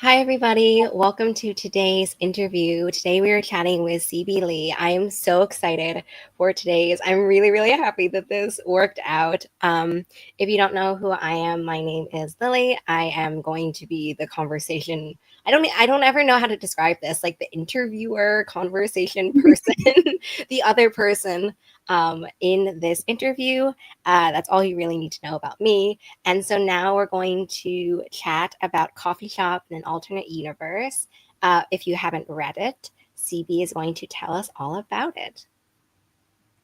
Hi, everybody. Welcome to today's interview. Today we are chatting with CB Lee. I am so excited for today's. I'm really, really happy that this worked out. If you don't know who I am, my name is Lily. I am going to be the conversation. I don't ever know how to describe this, like the interviewer, conversation person, the other person in this interview. That's all you really need to know about me. And so now we're going to chat about Coffee Shop in an Alternate Universe. If you haven't read it, CB is going to tell us all about it.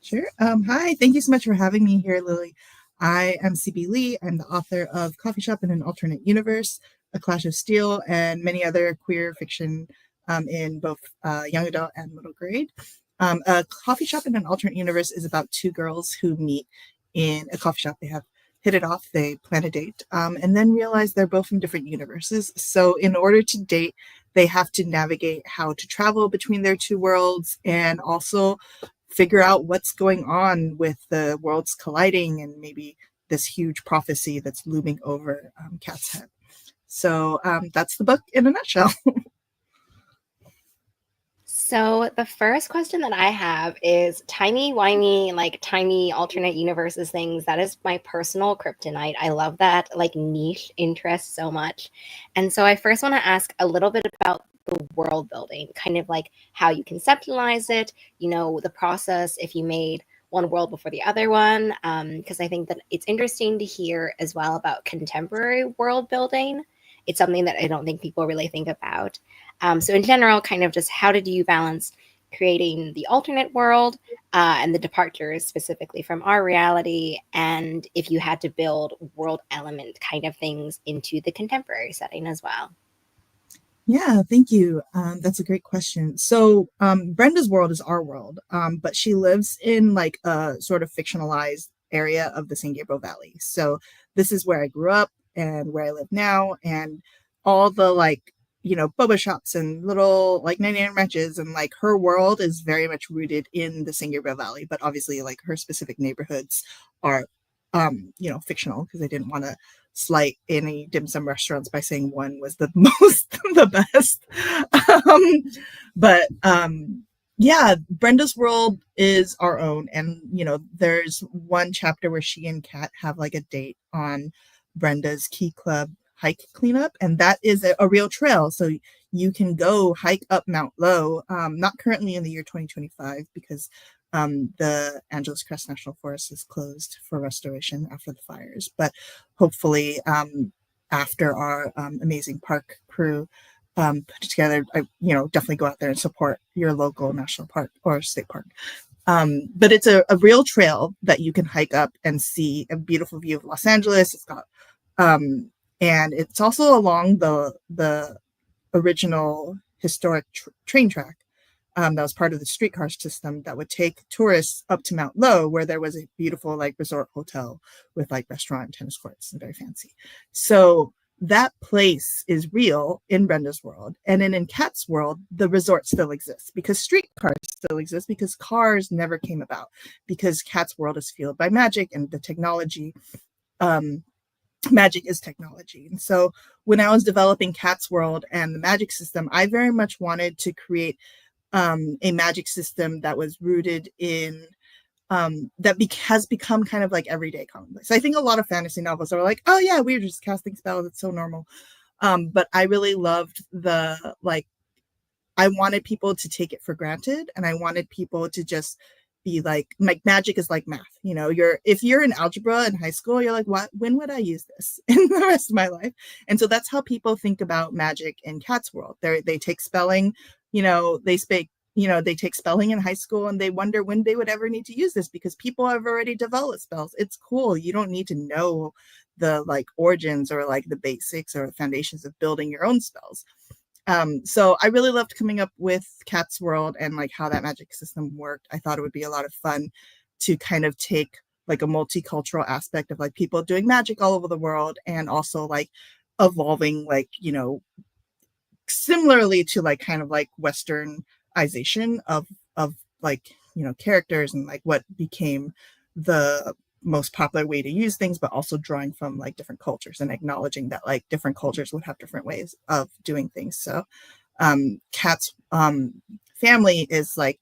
Sure. Hi, thank you so much for having me here, Lily. I am CB Lee. I'm the author of Coffee Shop in an Alternate Universe, A Clash of Steel, and many other queer fiction in both young adult and middle grade. A Coffee Shop in an Alternate Universe is about two girls who meet in a coffee shop. They have hit it off, they plan a date, and then realize they're both from different universes. So, in order to date, they have to navigate how to travel between their two worlds and also figure out what's going on with the worlds colliding and maybe this huge prophecy that's looming over Cat's head. So that's the book in a nutshell. So the first question that I have is timey-wimey, like tiny alternate universes things. That is my personal kryptonite. I love that like niche interest so much. And so I first want to ask a little bit about the world building, kind of like how you conceptualize it, the process if you made one world before the other one, because I think that it's interesting to hear as well about contemporary world building. It's something that I don't think people really think about. So in general, kind of just how did you balance creating the alternate world and the departures specifically from our reality, and if you had to build world element kind of things into the contemporary setting as well? Yeah, thank you. That's a great question. So Brenda's world is our world, but she lives in like a sort of fictionalized area of the San Gabriel Valley. So this is where I grew up and where I live now, and all the boba shops and little like 99 ranches, and like her world is very much rooted in the San Gabriel Valley, but obviously like her specific neighborhoods are fictional because I didn't want to slight any dim sum restaurants by saying one was the most the best. But yeah, Brenda's world is our own, and there's one chapter where she and Kat have like a date on Brenda's Key Club hike cleanup, and that is a real trail. So you can go hike up Mount Low, not currently in the year 2025 because the Angeles Crest National Forest is closed for restoration after the fires, but hopefully after our amazing park crew put it together, I definitely go out there and support your local national park or state park. But it's a real trail that you can hike up and see a beautiful view of Los Angeles. It's got and it's also along the original historic train track that was part of the streetcar system that would take tourists up to Mount Low, where there was a beautiful like resort hotel with like restaurant and tennis courts and very fancy. So that place is real in Brenda's world. And then in Kat's world, the resort still exists because streetcars still exist because cars never came about, because Kat's world is fueled by magic and the technology. Magic is technology. And so when I was developing Kat's world and the magic system, I very much wanted to create a magic system that was rooted in has become kind of like everyday commonplace. I think a lot of fantasy novels are like, oh yeah, we're just casting spells, it's so normal. But I really loved I wanted people to take it for granted, and I wanted people to just be like magic is like math. If you're in algebra in high school, you're like, what? When would I use this in the rest of my life? And so that's how people think about magic in Kat's world. They take spelling, they take spelling in high school, and they wonder when they would ever need to use this because people have already developed spells. It's cool. You don't need to know the like origins or like the basics or the foundations of building your own spells. So I really loved coming up with Kat's world and like how that magic system worked. I thought it would be a lot of fun to kind of take like a multicultural aspect of like people doing magic all over the world, and also like evolving similarly to like kind of like westernization of like characters and like what became the most popular way to use things, but also drawing from like different cultures and acknowledging that like different cultures would have different ways of doing things. So Kat's family is like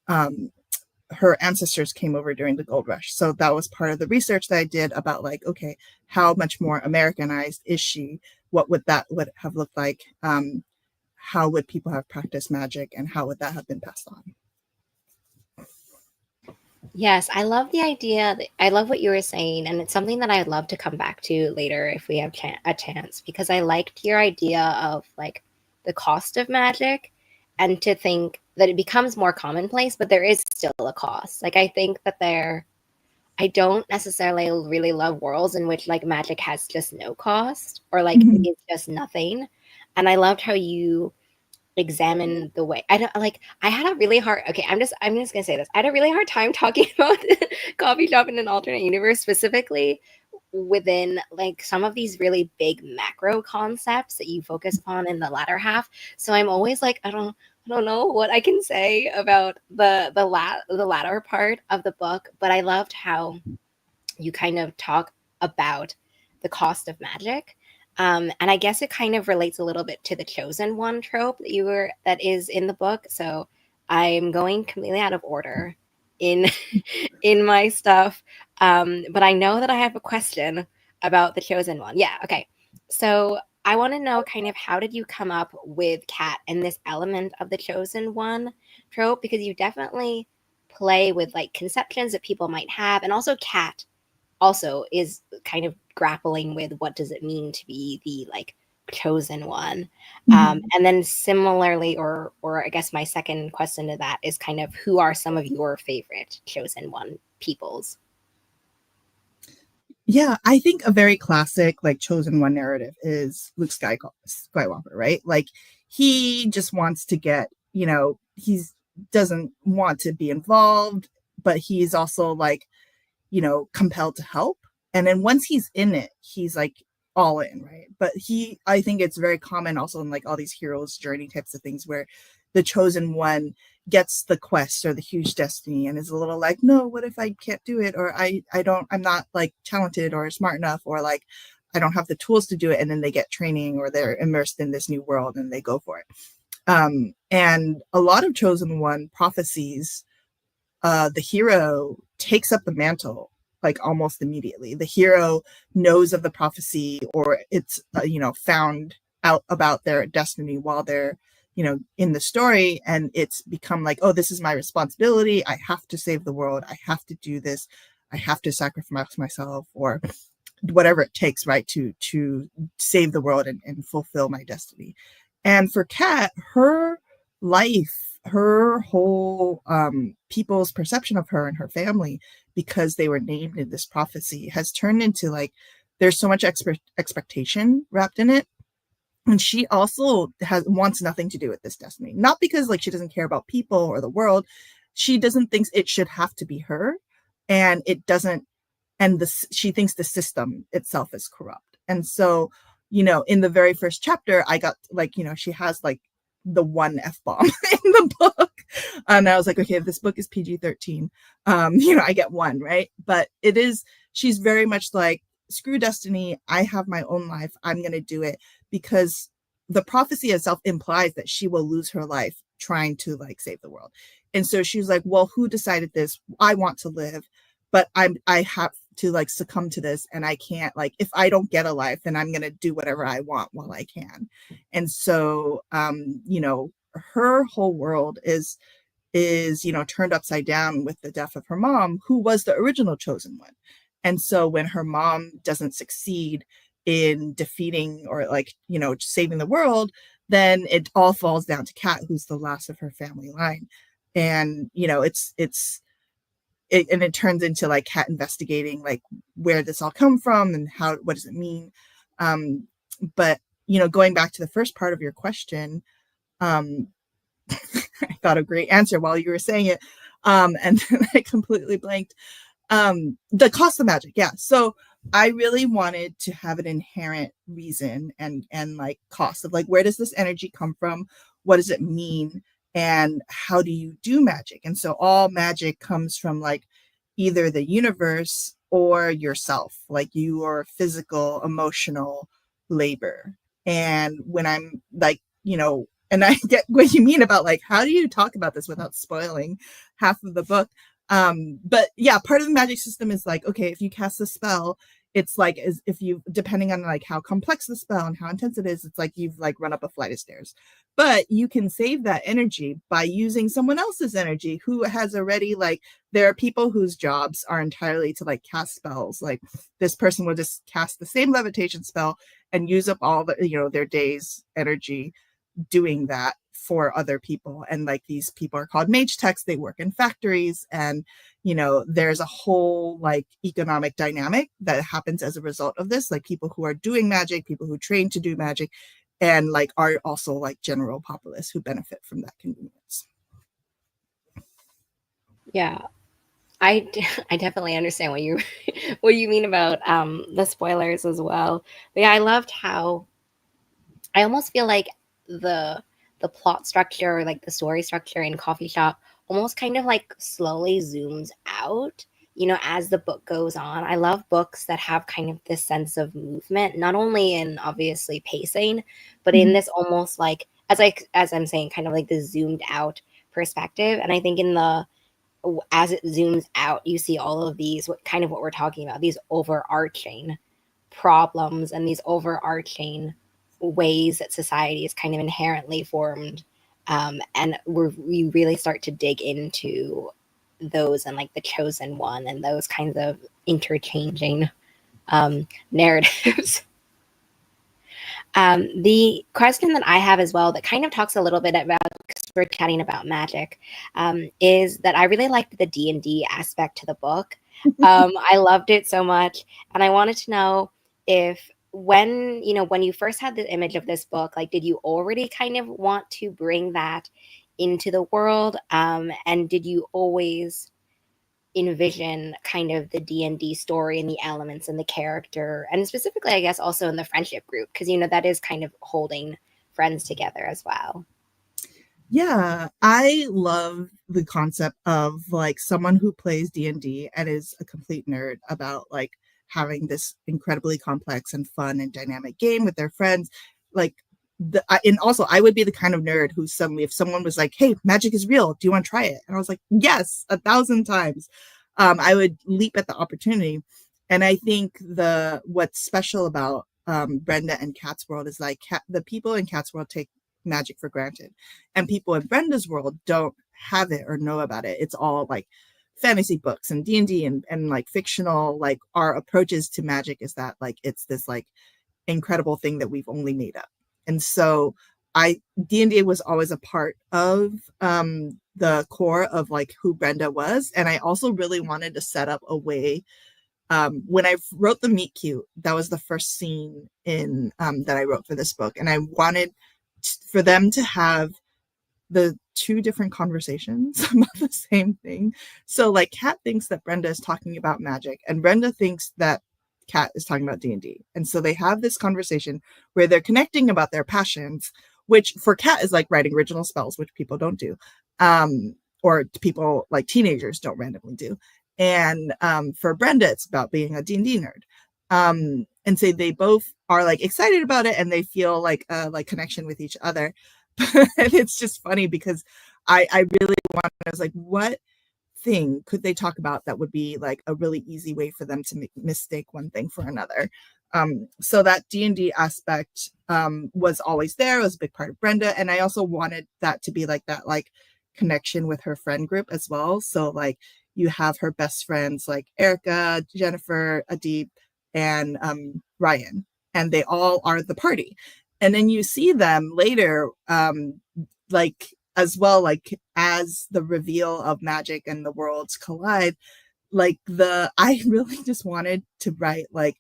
her ancestors came over during the gold rush. So that was part of the research that I did about like, okay, how much more Americanized is she? What would that would have looked like? How would people have practiced magic, and how would that have been passed on? Yes, I love the idea. I love what you were saying, and it's something that I'd love to come back to later if we have a chance, because I liked your idea of like the cost of magic, and to think that it becomes more commonplace, but there is still a cost. Like I think that I don't necessarily really love worlds in which like magic has just no cost or like Mhm. it's just nothing. And I loved how you examine the way I don't like I had a really hard okay, I'm just gonna say this. I had a really hard time talking about coffee shop in an alternate universe, specifically within like some of these really big macro concepts that you focus upon in the latter half. So I'm always like, I don't know what I can say about the latter part of the book, but I loved how you kind of talk about the cost of magic. And I guess it kind of relates a little bit to the chosen one trope that is in the book. So I'm going completely out of order in in my stuff. But I know that I have a question about the chosen one. Yeah, okay. So I want to know kind of how did you come up with Cat and this element of the chosen one trope? Because you definitely play with like conceptions that people might have, and also Cat also is kind of grappling with what does it mean to be the like chosen one. Mhm. And then similarly, or I guess my second question to that is kind of who are some of your favorite chosen one peoples? Yeah, I think a very classic like chosen one narrative is Skywalker, right? Like he just wants to get, he's doesn't want to be involved, but he's also like, compelled to help. And then once he's in it, he's like all in, right? But I think it's very common also in like all these heroes' journey types of things where the chosen one gets the quest or the huge destiny and is a little like, no, what if I can't do it? Or I'm not like talented or smart enough, or like, I don't have the tools to do it. And then they get training or they're immersed in this new world and they go for it. And a lot of chosen one prophecies, the hero takes up the mantle like almost immediately. The hero knows of the prophecy, or it's found out about their destiny while they're in the story, and it's become like, oh, this is my responsibility. I have to save the world. I have to do this. I have to sacrifice myself or whatever it takes, right, to save the world and fulfill my destiny. And for Kat, her life, her whole people's perception of her and her family, because they were named in this prophecy, has turned into like there's so much expectation wrapped in it. And she also wants nothing to do with this destiny, not because like she doesn't care about people or the world. She doesn't think it should have to be her, and it doesn't. And she thinks the system itself is corrupt. And so, in the very first chapter, I got like, she has like the one F-bomb in the book. And I was like, okay, if this book is PG-13, I get one, right? But she's very much like, screw destiny. I have my own life. I'm going to do it, because the prophecy itself implies that she will lose her life trying to like save the world. And so she was like, well, who decided this? I want to live, but I have to like succumb to this, and I can't, like, if I don't get a life, then I'm going to do whatever I want while I can. And so her whole world is turned upside down with the death of her mom, who was the original chosen one. And so when her mom doesn't succeed in defeating or like saving the world, then it all falls down to Kat, who's the last of her family line. And it turns into like Kat investigating like where this all come from and what does it mean. But going back to the first part of your question, um I got a great answer while you were saying it, and then I completely blanked. The cost of magic, yeah. So I really wanted to have an inherent reason and like cost of like, where does this energy come from, what does it mean, and how do you do magic? And so all magic comes from like either the universe or yourself, like your physical, emotional labor. And when I'm like, and I get what you mean about like, how do you talk about this without spoiling half of the book? But yeah, part of the magic system is like, okay, if you cast a spell, it's like as if you, depending on like how complex the spell and how intense it is, it's like you've like run up a flight of stairs. But you can save that energy by using someone else's energy who has already like, there are people whose jobs are entirely to like cast spells. Like this person will just cast the same levitation spell and use up all the, their day's energy doing that for other people. And like these people are called mage techs. They work in factories, and there's a whole like economic dynamic that happens as a result of this, like people who are doing magic, people who train to do magic, and like are also like general populace who benefit from that convenience. Yeah, I definitely understand what you what you mean about the spoilers as well. But yeah, I loved how I almost feel like the the plot structure, like the story structure in Coffee Shop, almost kind of like slowly zooms out, as the book goes on. I love books that have kind of this sense of movement, not only in obviously pacing, but in Mhm. this almost like as I'm saying, kind of like the zoomed out perspective. And I think in the as it zooms out, you see all of these what we're talking about, these overarching problems and these overarching ways that society is kind of inherently formed. And we really start to dig into those and like the chosen one and those kinds of interchanging narratives. The question that I have as well that kind of talks a little bit about, because we're chatting about magic, is that I really liked the D&D aspect to the book. I loved it so much, and I wanted to know if when you first had the image of this book, like did you already kind of want to bring that into the world, and did you always envision kind of the D&D story and the elements and the character, and specifically I guess also in the friendship group, because that is kind of holding friends together as well. Yeah, I love the concept of like someone who plays D&D and is a complete nerd about like having this incredibly complex and fun and dynamic game with their friends. Like and also I would be the kind of nerd who suddenly, if someone was like, "Hey, magic is real. Do you want to try it?" And I was like, "Yes, 1,000 times." I would leap at the opportunity. And I think the what's special about Brenda and Kat's world is like the people in Kat's world take magic for granted, and people in Brenda's world don't have it or know about it. It's all like fantasy books and D&D and like fictional, like our approaches to magic is that like it's this like incredible thing that we've only made up. And so I D&D was always a part of the core of like who Brenda was. And I also really wanted to set up a way, when I wrote the meet cute, that was the first scene in that I wrote for this book, and I wanted for them to have the two different conversations about the same thing. So like Kat thinks that Brenda is talking about magic, and Brenda thinks that Kat is talking about D&D. And so they have this conversation where they're connecting about their passions, which for Kat is like writing original spells, which people don't do. Or people like teenagers don't randomly do. And for Brenda, it's about being a D&D nerd. And so they both are like excited about it, and they feel like a like connection with each other. And it's just funny because I really wanted, I was like, what thing could they talk about that would be like a really easy way for them to mistake one thing for another? So that D&D aspect was always there. It was a big part of Brenda. And I also wanted that to be like that, like connection with her friend group as well. So like you have her best friends like Erica, Jennifer, Adib, and Ryan, and they all are the party. And then you see them later, like as well, like as the reveal of magic and the worlds collide. Like I really just wanted to write like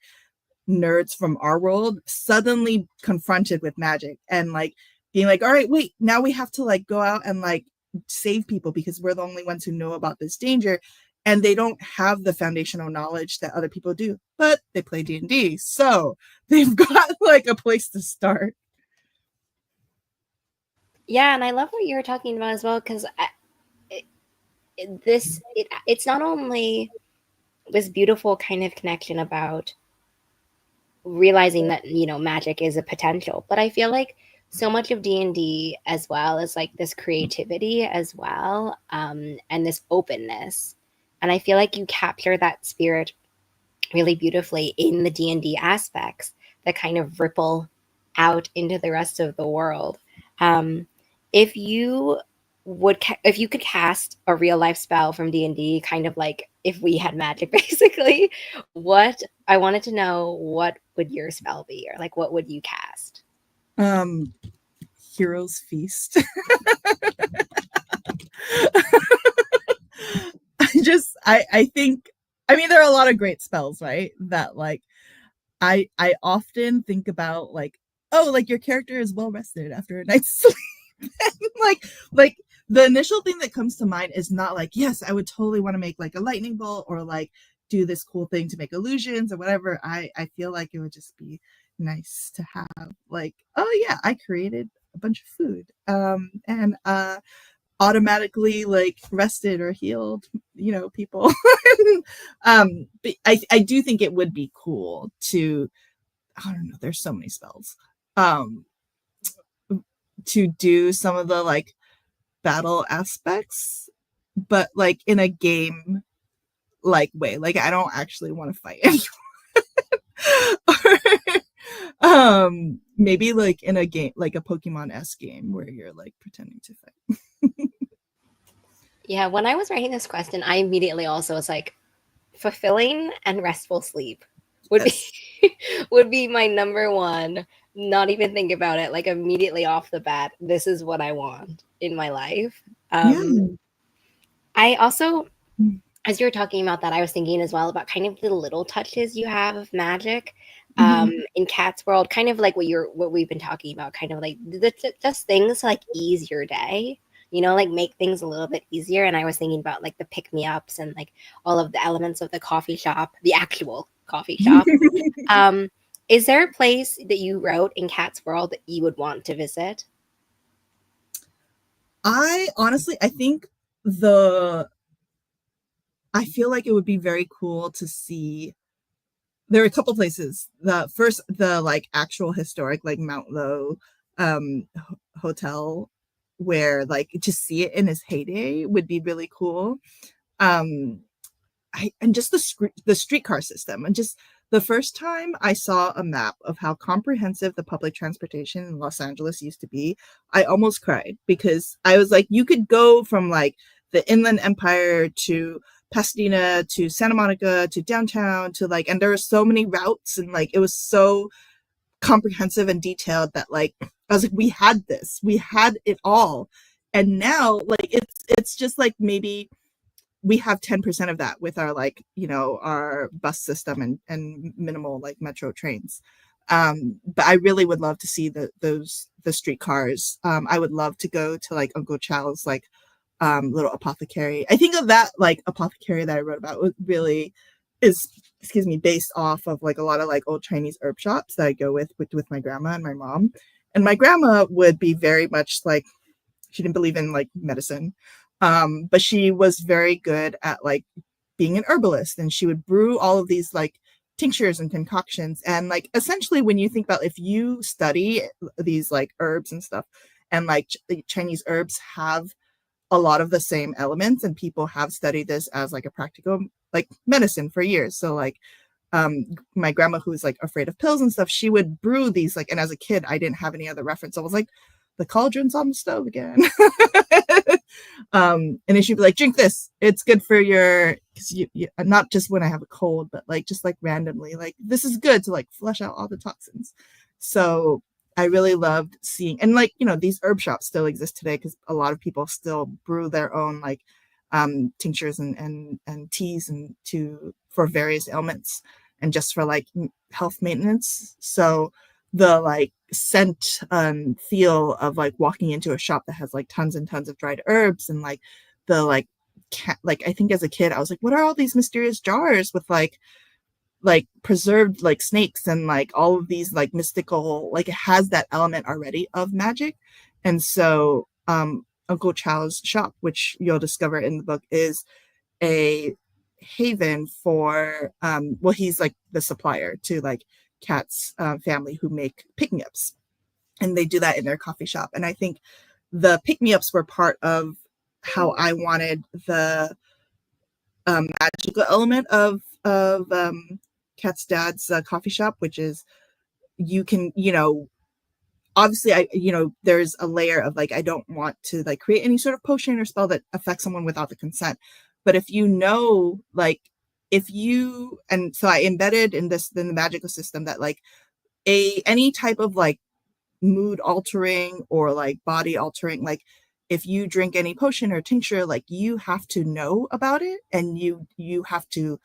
nerds from our world suddenly confronted with magic and like being like, all right, wait, now we have to like go out and like save people because we're the only ones who know about this danger, and they don't have the foundational knowledge that other people do, but they play D&D, so they've got like a place to start. Yeah, and I love what you were talking about as well, because it's not only this beautiful kind of connection about realizing that, magic is a potential. But I feel like so much of D&D as well is like this creativity as well, and this openness. And I feel like you capture that spirit really beautifully in the D&D aspects that kind of ripple out into the rest of the world. Um, if you if you could cast a real life spell from D&D, kind of like if we had magic basically, what I wanted to know, what would your spell be, or like what would you cast? Um, Heroes Feast. I think, I mean, there are a lot of great spells, right? That like I often think about like, oh, like your character is well rested after a night's sleep. like like the initial thing that comes to mind is not like, yes, I would totally want to make like a lightning bolt or like do this cool thing to make illusions or whatever. I feel like it would just be nice to have like, oh yeah, I created a bunch of food and automatically like rested or healed, people. But I do think it would be cool to, I don't know, there's so many spells, um to do some of the like battle aspects, but like in a game like way. Like I don't actually want to fight anyone. Maybe like in a game like a Pokemon-esque game where you're like pretending to fight. Yeah, when I was writing this question, I immediately also was like, fulfilling and restful sleep would be Yes. would be my number one. Not even think about it, like immediately off the bat, this is what I want in my life. Yeah. I also, as you were talking about that, I was thinking as well about kind of the little touches you have of magic, Mm-hmm. in Cat's world, kind of like what we've been talking about, kind of like just things to like ease your day, like make things a little bit easier. And I was thinking about like the pick me ups and like all of the elements of the coffee shop, the actual coffee shop. Um, is there a place that you wrote in Cat's world that you would want to visit? I honestly, I think the I feel like it would be very cool to see. There are a couple places. The first, the like actual historic like Mount Low hotel, where like to see it in its heyday would be really cool. Um and just the streetcar system, and just the first time I saw a map of how comprehensive the public transportation in Los Angeles used to be, I almost cried because I was like, you could go from like the Inland Empire to Pasadena to Santa Monica to downtown to like, and there were so many routes and like it was so comprehensive and detailed that like I was like, we had it all, and now like it's just like maybe we have 10% of that with our like our bus system and minimal like metro trains. But I really would love to see the streetcars. I would love to go to like Uncle Chow's like little apothecary. I think of that like apothecary that I wrote about really is, excuse me, based off of like a lot of like old Chinese herb shops that I go with my grandma and my mom. And my grandma would be very much like, she didn't believe in like medicine, but she was very good at like being an herbalist, and she would brew all of these like tinctures and concoctions. And like essentially when you think about, if you study these like herbs and stuff, and like Chinese herbs have a lot of the same elements, and people have studied this as like a practical like medicine for years. So like my grandma, who's like afraid of pills and stuff, she would brew these like, and as a kid I didn't have any other reference, so I was like, the cauldron's on the stove again. And then she'd be like, drink this, it's good for your, because you not just when I have a cold, but like just like randomly, like this is good to like flush out all the toxins. So I really loved seeing, and like these herb shops still exist today because a lot of people still brew their own like tinctures and teas and to for various ailments and just for like health maintenance. So the like scent feel of like walking into a shop that has like tons and tons of dried herbs, and like the like like I think as a kid I was like, what are all these mysterious jars with like preserved like snakes and like all of these like mystical, like it has that element already of magic. And so Uncle Chow's shop, which you'll discover in the book, is a haven for well, he's like the supplier to like Kat's family who make pick-me-ups, and they do that in their coffee shop. And I think the pick-me-ups were part of how I wanted the magical element of Kat's dad's coffee shop, which is you can, you know, obviously I, you know, there's a layer of like I don't want to like create any sort of potion or spell that affects someone without the consent. But if you know, like if you, and so I embedded in the magical system that like any type of like mood altering or like body altering, like if you drink any potion or tincture, like you have to know about it, and you have to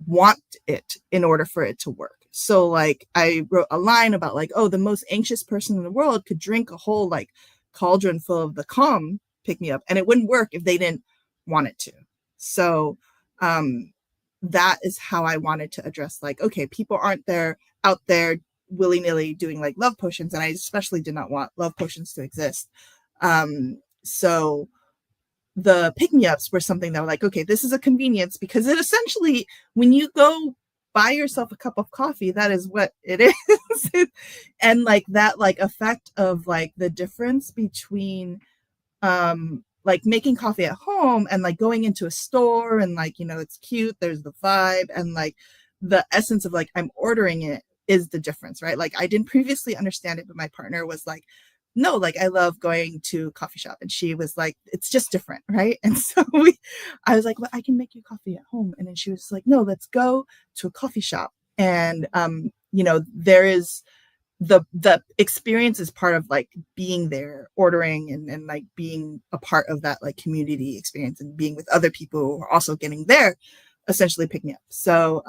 want it in order for it to work. So like I wrote a line about like, oh, the most anxious person in the world could drink a whole like cauldron full of the calm pick me up, and it wouldn't work if they didn't want it to. So that is how I wanted to address like, okay, people aren't there out there willy-nilly doing like love potions, and I especially did not want love potions to exist. So the pick-me-ups were something that were like, okay, this is a convenience, because it essentially, when you go buy yourself a cup of coffee, that is what it is. And like that like effect of like the difference between like making coffee at home and like going into a store and like, you know, it's cute, there's the vibe, and like the essence of like I'm ordering it is the difference, right? Like I didn't previously understand it, but my partner was like, no, like I love going to a coffee shop, and she was like, it's just different, right? And so I was like, well, I can make you coffee at home, and then she was like, no, let's go to a coffee shop. And you know, there is the experience is part of like being there, ordering, and like being a part of that like community experience and being with other people who are also getting there, essentially picking up. So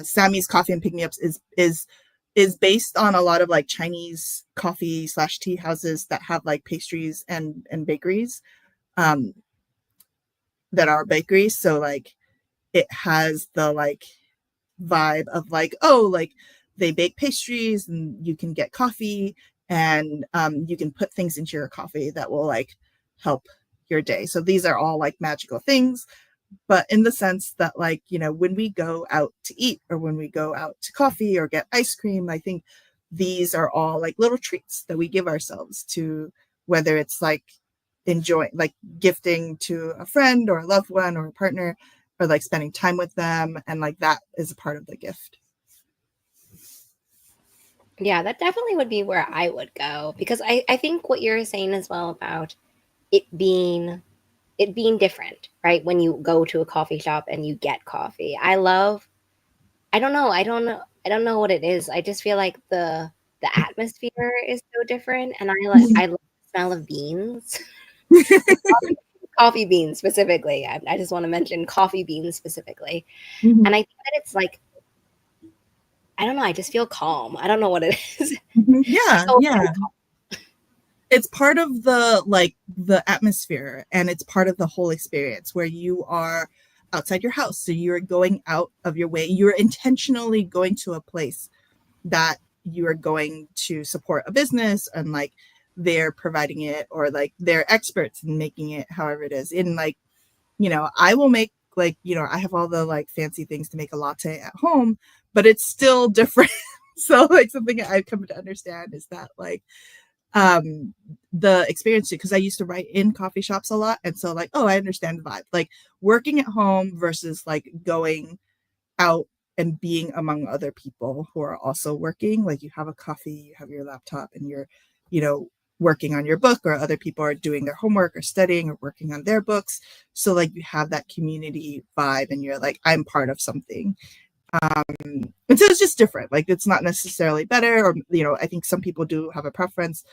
Sammy's Coffee and Pick Me Ups is based on a lot of like Chinese coffee / tea houses that have like pastries and bakeries um, that are bakeries. So like it has the like vibe of like, oh, like they bake pastries and you can get coffee, and you can put things into your coffee that will like help your day. So these are all like magical things, but in the sense that like, you know, when we go out to eat or when we go out to coffee or get ice cream, I think these are all like little treats that we give ourselves to, whether it's like enjoying, like gifting to a friend or a loved one or a partner, or like spending time with them, and like that is a part of the gift. Yeah, that definitely would be where I would go, because I think what you're saying as well about it being different, right? When you go to a coffee shop and you get coffee. I don't know what it is. I just feel like the atmosphere is so different, and I love the smell of beans. Like coffee beans specifically. I just want to mention coffee beans specifically. Mhm. And I think that it's like, I don't know, I just feel calm. I don't know what it is. Mhm. I Yeah, feel very yeah. It's part of the like the atmosphere, and it's part of the whole experience where you are outside your house. So you're going out of your way. You're intentionally going to a place that you are going to support a business, and like they're providing it, or like they're experts in making it, however it is. In like, you know, I will make like, you know, I have all the like fancy things to make a latte at home, but it's still different. So like something I've come to understand is that like um the experience, because I used to write in coffee shops a lot, and so like, oh, I understand the vibe, like working at home versus like going out and being among other people who are also working. Like you have a coffee, you have your laptop, and you're, you know, working on your book, or other people are doing their homework or studying or working on their books. So like you have that community vibe, and you're like, I'm part of something. And so it's just different. Like it's not necessarily better, or you know, I think some people do have a preference.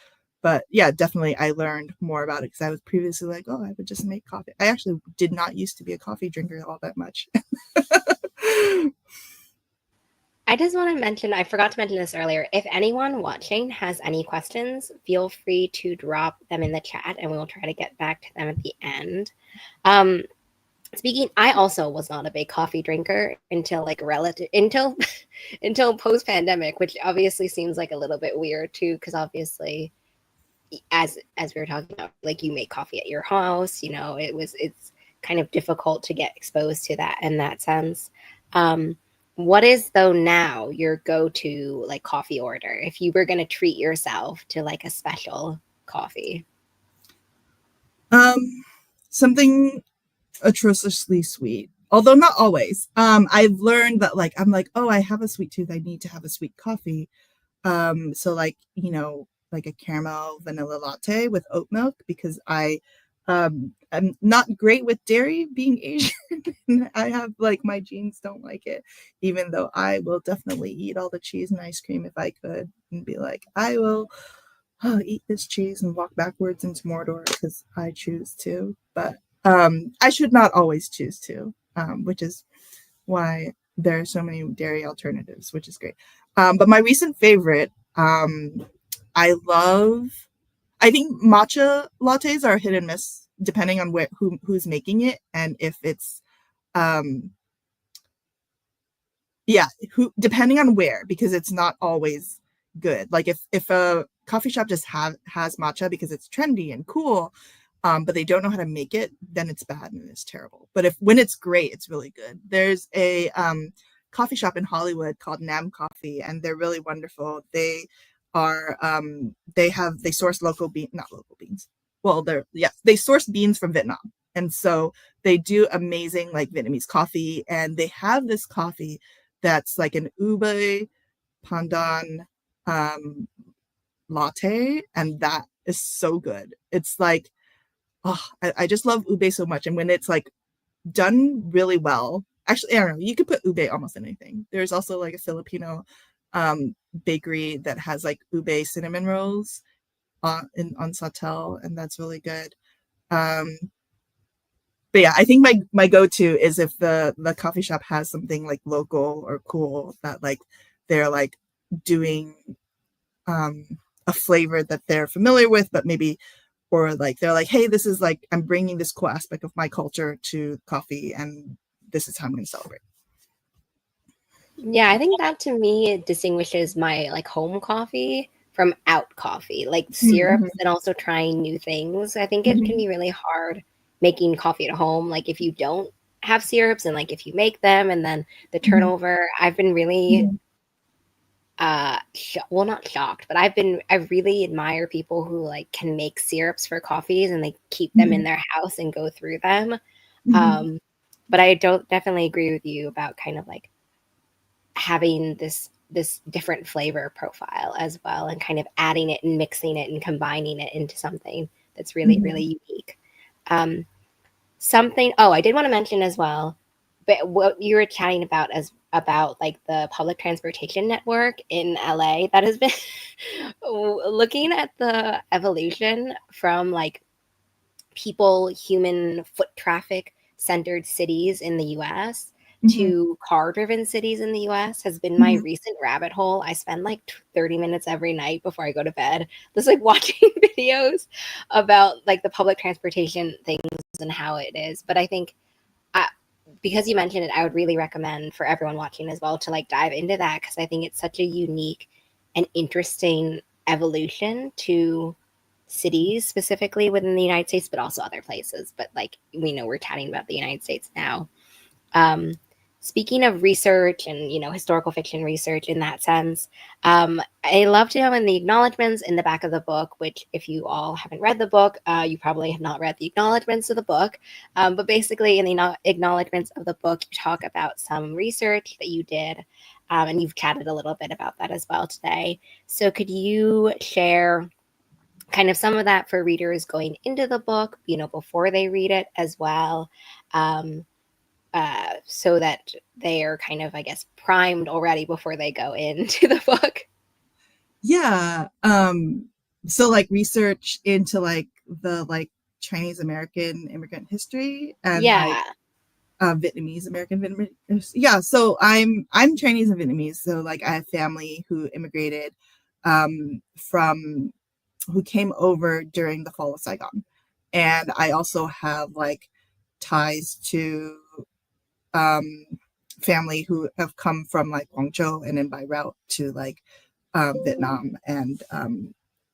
But yeah, definitely I learned more about it, because I was previously like, oh, I would just make coffee. I actually did not used to be a coffee drinker all that much. I just want to mention, I forgot to mention this earlier. If anyone watching has any questions, feel free to drop them in the chat and we will try to get back to them at the end. Um, Speaking, I also was not a big coffee drinker until like relative until until post pandemic, which obviously seems like a little bit weird too, because obviously as we were talking about, like you make coffee at your house, you know, it's kind of difficult to get exposed to that in that sense. Um, what is though now your go-to like coffee order if you were going to treat yourself to like a special coffee? Um, Something atrociously sweet, although not always. I've learned that like I'm like, oh, I have a sweet tooth, I need to have a sweet coffee. So like, like a caramel vanilla latte with oat milk, because I'm not great with dairy being Asian. I have like my genes don't like it, even though I will definitely eat all the cheese and ice cream if I could, and be like, I will eat this cheese and walk backwards into Mordor because I choose to. But I should not always choose to, which is why there are so many dairy alternatives, which is great. But my recent favorite, I love. I think matcha lattes are hit and miss depending on who's making it, and if it's um, yeah, who depending on where, because it's not always good. Like if a coffee shop just has matcha because it's trendy and cool, but they don't know how to make it, then it's bad and it's terrible. But if when it's great, it's really good. There's a coffee shop in Hollywood called Nam Coffee, and they're really wonderful. They source local bean not local beans. Well, they source beans from Vietnam. And so they do amazing like Vietnamese coffee, and they have this coffee that's like an ube pandan um, latte, and that is so good. It's like, oh, I just love ube so much, and when it's like done really well, actually, I don't know, you could put ube almost anything. There's also like a Filipino bakery that has like ube cinnamon rolls on Sautel, and that's really good. Um, but yeah, I think my go-to is if the coffee shop has something like local or cool that like they're like doing um a flavor that they're familiar with, but maybe, or like they're like, hey, this is like I'm bringing this cool aspect of my culture to coffee, and this is how I'm going to celebrate. Yeah, I think that to me it distinguishes my like home coffee from out coffee, like syrups Mm-hmm. and also trying new things. I think it can Mm-hmm. be really hard making coffee at home. Like if you don't have syrups and like if you make them and then the Mm-hmm. turnover, I've been really well not shocked, but I really admire people who like can make syrups for coffees and they keep them in Mm-hmm. their house and go through them. Mm-hmm. Um, but I don't definitely agree with you about kind of like having this different flavor profile as well and kind of adding it and mixing it and combining it into something that's really Mm-hmm. really unique. um, Something, oh, I did want to mention as well, but what you were chatting about as about like the public transportation network in LA that has been looking at the evolution from like human foot traffic centered cities in the US Mm-hmm. to car driven cities in the US has been my Mm-hmm. recent rabbit hole. I spend like 30 minutes every night before I go to bed just like watching videos about like the public transportation things and how it is. But I think I, because you mentioned it, I would really recommend for everyone watching as well to like dive into that because I think it's such a unique and interesting evolution to cities specifically within the United States, but also other places. But like we know we're chatting about the United States now. Um, Speaking of research and historical fiction research in that sense, I love to know in the acknowledgments in the back of the book. Which, if you all haven't read the book, you probably have not read the acknowledgments of the book. But basically, in the acknowledgments of the book, you talk about some research that you did, and you've chatted a little bit about that as well today. So, could you share kind of some of that for readers going into the book, before they read it as well, um, so that they are kind of, I guess, primed already before they go into the book. Yeah. So like research into like the like Chinese American immigrant history and like Yeah. Vietnamese American Vietnamese. Yeah, so I'm Chinese and Vietnamese, so like I have family who immigrated from who came over during the fall of Saigon, and I also have like ties to um, family who have come from like Guangzhou and then by route to like Vietnam and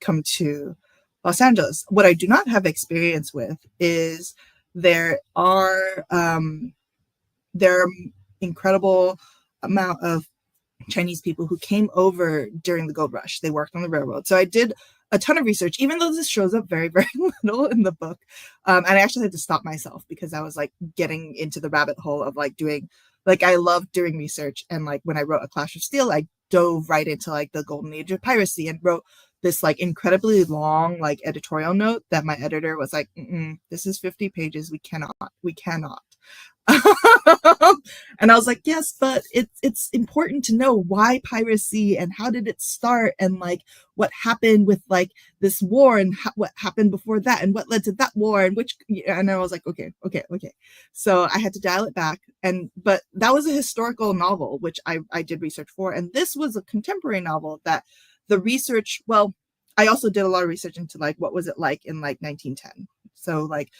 come to Los Angeles. What I do not have experience with is there are there are incredible amount of Chinese people who came over during the gold rush. They worked on the railroad. So I did a ton of research, even though this shows up very, very little in the book. And I actually had to stop myself because I was like getting into the rabbit hole of like doing, like I love doing research. And like when I wrote A Clash of Steel, I dove right into like the golden age of piracy and wrote this like incredibly long like editorial note that my editor was like, this is 50 pages. We cannot. And I was like, yes, but it's important to know why piracy and how did it start and like what happened with like this war and what happened before that and what led to that war and which, and I was like, okay. So I had to dial it back. But that was a historical novel, which I did research for. And this was a contemporary novel that the research, well, I also did a lot of research into like, what was it like in like 1910? So like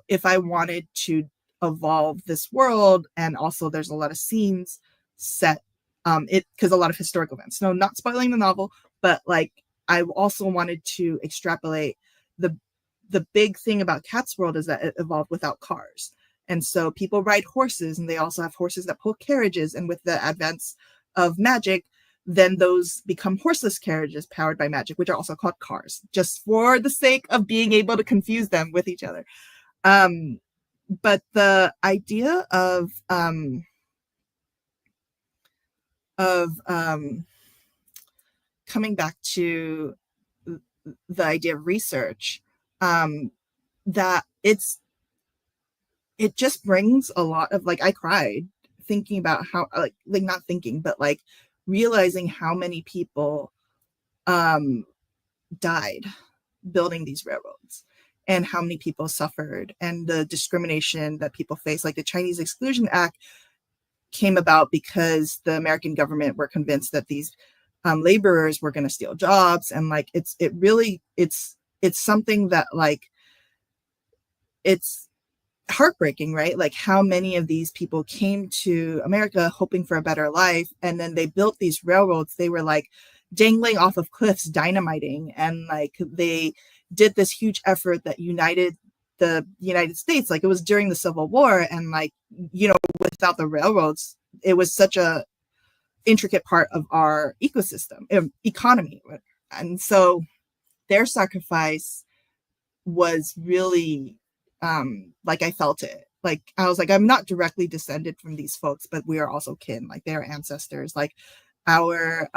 if I wanted to evolve this world, and also there's a lot of scenes set because a lot of historical events, no, not spoiling the novel, but like I also wanted to extrapolate the big thing about Cat's World is that it evolved without cars, and so people ride horses, and they also have horses that pull carriages, and with the advents of magic, then those become horseless carriages powered by magic, which are also called cars, just for the sake of being able to confuse them with each other. But the idea of coming back to the idea of research, that it just brings a lot of like, I cried thinking about how like not thinking, but like realizing how many people died building these railroads and how many people suffered and the discrimination that people face. Like the Chinese Exclusion Act came about because the American government were convinced that these laborers were going to steal jobs. And like, it's something that like, it's heartbreaking, right? Like how many of these people came to America hoping for a better life. And then they built these railroads. They were like dangling off of cliffs, dynamiting. And like, they did this huge effort that united the United States. Like it was during the Civil War. And like, without the railroads, it was such a intricate part of our economy. And so their sacrifice was really, like I felt it. Like I was like, I'm not directly descended from these folks, but we are also kin, like they're ancestors. Like our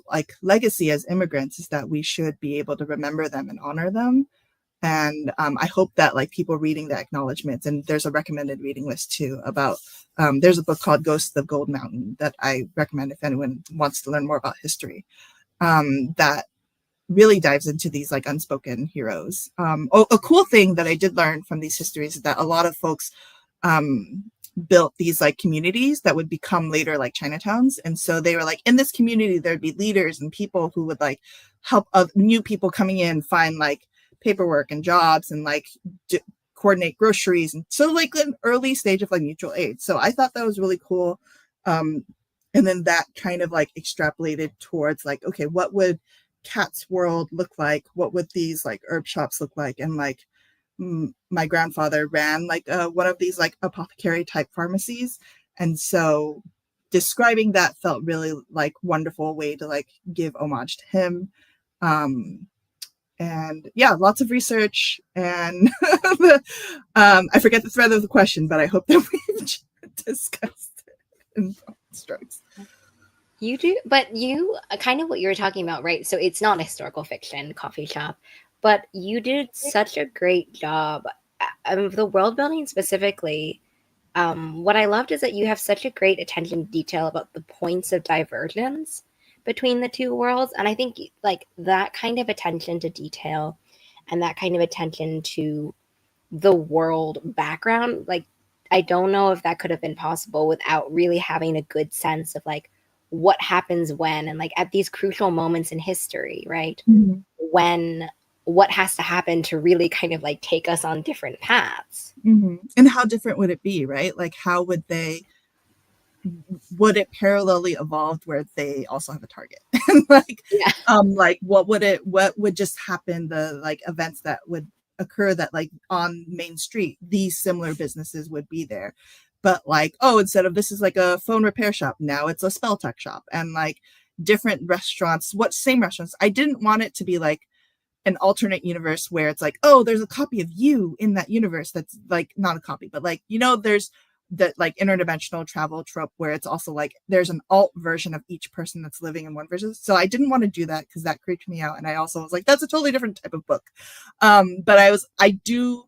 like legacy as immigrants is that we should be able to remember them and honor them. And I hope that like people reading the acknowledgments, and there's a recommended reading list too about, there's a book called Ghosts of Gold Mountain that I recommend if anyone wants to learn more about history, that really dives into these like unspoken heroes. A cool thing that I did learn from these histories is that a lot of folks built these like communities that would become later like Chinatowns. And so they were like, in this community, there'd be leaders and people who would like help new people coming in find like paperwork and jobs and like coordinate groceries. And so like an early stage of like mutual aid. So I thought that was really cool. And then that kind of like extrapolated towards like, okay, what would Cat's World look like? What would these like herb shops look like? And like my grandfather ran like one of these like apothecary type pharmacies, and so describing that felt really like wonderful way to like give homage to him. And yeah, lots of research, and I forget the thread of the question, but I hope that we've discussed it in strokes. You do, but you kind of what you were talking about, right? So it's not historical fiction, Coffee Shop, but you did such a great job of the world building specifically. What I loved is that you have such a great attention to detail about the points of divergence between the two worlds. And I think like that kind of attention to detail and that kind of attention to the world background, like I don't know if that could have been possible without really having a good sense of like what happens when and like at these crucial moments in history, right? Mm-hmm. When what has to happen to really kind of like take us on different paths. Mm-hmm. And how different would it be, right? Like how would it parallelly evolve where they also have a target? And like, Yeah. like what would just happen, the like events that would occur that like on Main Street, these similar businesses would be there. But like, oh, instead of this is like a phone repair shop, now it's a spell tech shop, and like different restaurants, what same restaurants. I didn't want it to be like an alternate universe where it's like, oh, there's a copy of you in that universe that's like not a copy, but like, you know, there's that like interdimensional travel trope where it's also like there's an alt version of each person that's living in one version. So I didn't want to do that because that creeped me out. And I also was like, that's a totally different type of book. But I do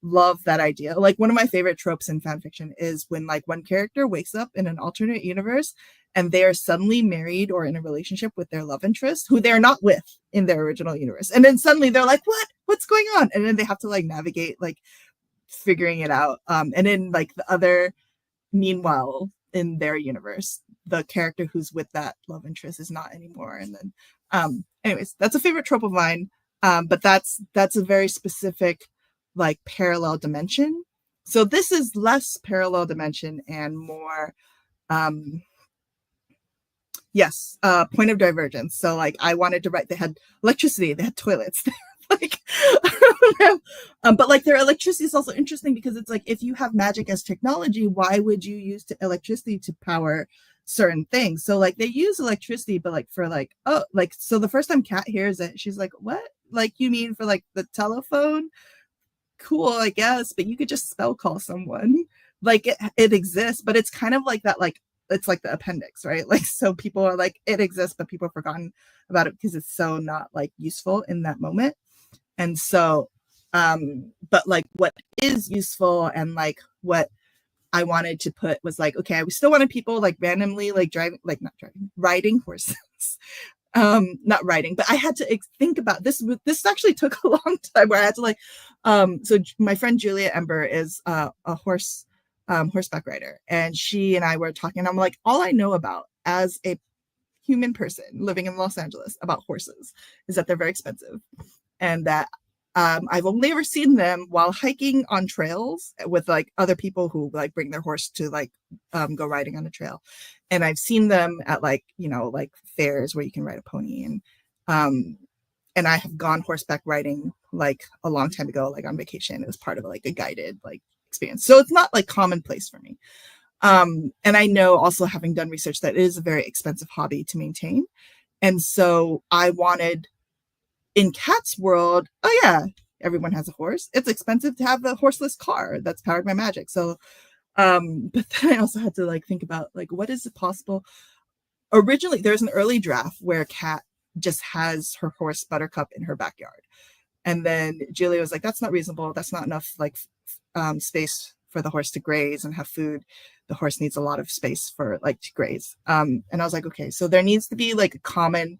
love that idea. Like one of my favorite tropes in fan fiction is when like one character wakes up in an alternate universe and they are suddenly married or in a relationship with their love interest who they're not with in their original universe. And then suddenly they're like, what's going on? And then they have to like navigate like figuring it out. And then like the other, meanwhile, in their universe, the character who's with that love interest is not anymore. And then anyways, that's a favorite trope of mine. But that's a very specific like parallel dimension. So this is less parallel dimension and more point of divergence. So like I wanted to write, they had electricity, they had toilets, like but like their electricity is also interesting because it's like if you have magic as technology, why would you use electricity to power certain things? So like they use electricity, but like for like, oh, like so the first time Kat hears it, she's like, what, like you mean for like the telephone? Cool, I guess, but you could just spell call someone. Like it exists, but it's kind of like that, like it's like the appendix, right? Like so people are like, it exists, but people have forgotten about it because it's so not like useful in that moment. And so but like what is useful and like what I wanted to put was like, okay, we still wanted people like randomly like riding horses. Not writing, but I had to think about this. This actually took a long time where I had to like, so my friend Julia Ember is a horseback rider, and she and I were talking, and I'm like, all I know about as a human person living in Los Angeles about horses is that they're very expensive, and that I've only ever seen them while hiking on trails with like other people who like bring their horse to like go riding on the trail. And I've seen them at like, you know, like fairs where you can ride a pony. And I have gone horseback riding like a long time ago, like on vacation. It was part of like a guided like experience. So it's not like commonplace for me. And I know also having done research that it is a very expensive hobby to maintain. And so I wanted, in Kat's world, oh yeah, everyone has a horse. It's expensive to have a horseless car that's powered by magic. So, but then I also had to like think about like, what is it possible? Originally, there's an early draft where Kat just has her horse Buttercup in her backyard. And then Julia was like, that's not reasonable. That's not enough like space for the horse to graze and have food. The horse needs a lot of space for like to graze. And I was like, okay, so there needs to be like a common,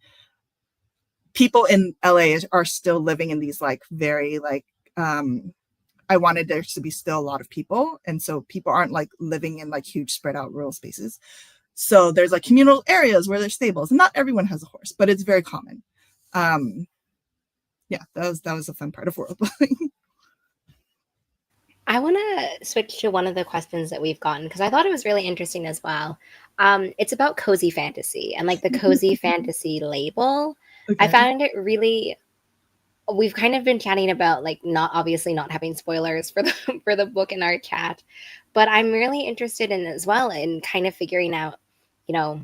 people in LA are still living in these like very like I wanted there to be still a lot of people, and so people aren't like living in like huge spread out rural spaces. So there's like communal areas where there's stables, and not everyone has a horse, but it's very common. Yeah, that was a fun part of world building. I want to switch to one of the questions that we've gotten because I thought it was really interesting as well. It's about cozy fantasy and like the cozy fantasy label. I Okay. found it really. We've kind of been chatting about like not obviously not having spoilers for the for the book in our chat, but I'm really interested in as well in kind of figuring out, you know,